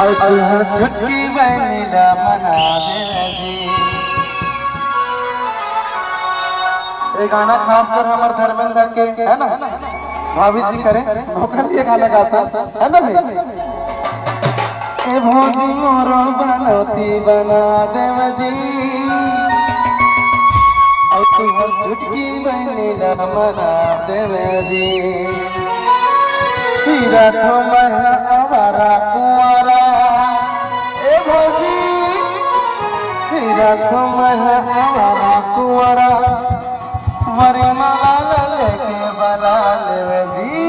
और तुहर चुटकी बनीला मना दे जी। ये गाना खास कर हमारे धर्मेंद्र के है ना, भाभी जी करे मौका लिए गाना गाता है ना भाई। ए भौजी मोरो बनौती बना देव जी, और तुहर चुटकी बनीला मना देव जी। हीरा तो मैं आवारा कुंवारा, ए भौजी हीरा तो मैं आवारा कुंवारा, वरी माला लेके बना लेवे जी।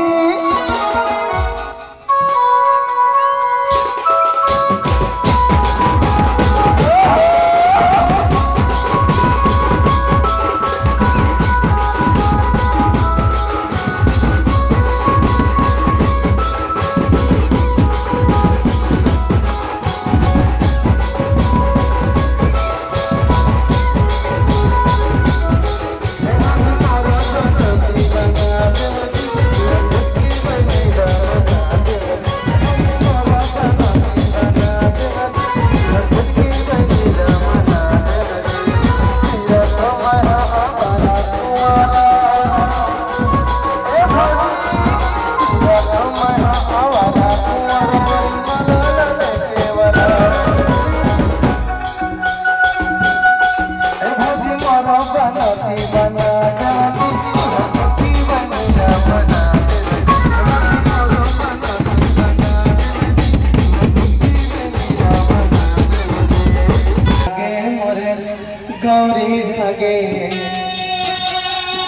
गौरी जागे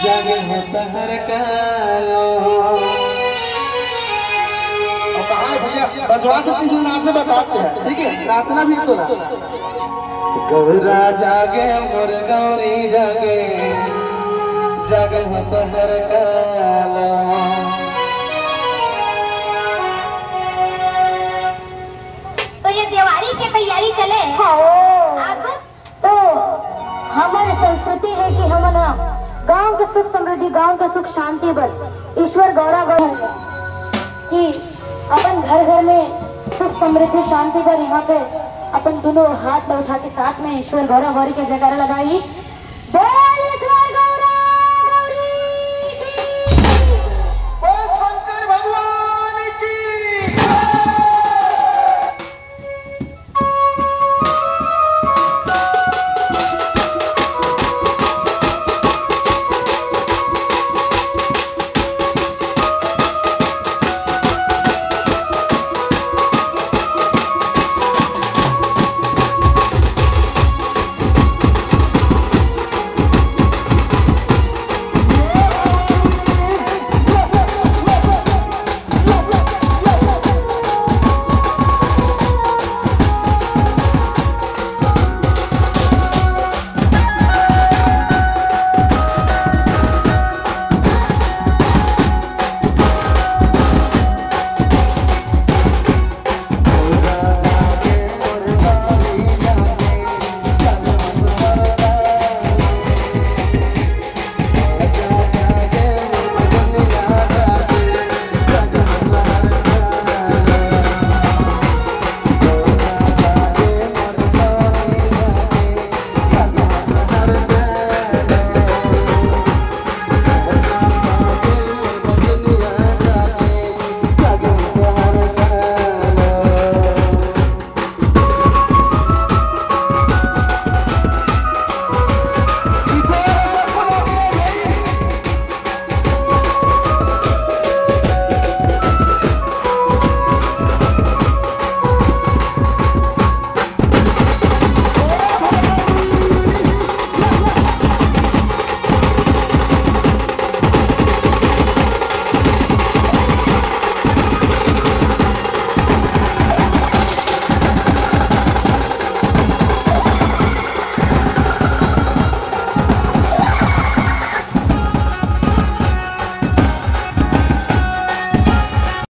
जागे है सहर कालो। अब आए भैया बजवा के तीन नाचने बताते हैं, ठीक है नाचना भी तो ना। गौरा जागे मोर गौरी जागे जागे है सहर कालो। तो ये दिवाली की तैयारी चले तो हमारी संस्कृति है कि हम ना गांव के सुख समृद्धि, गांव के सुख शांति बल ईश्वर गौरव कि अपन घर घर में सुख समृद्धि शांति पर यहाँ पे अपन दोनों हाथ में उठा के साथ में ईश्वर गौरव गौरी के जयकारा लगाई।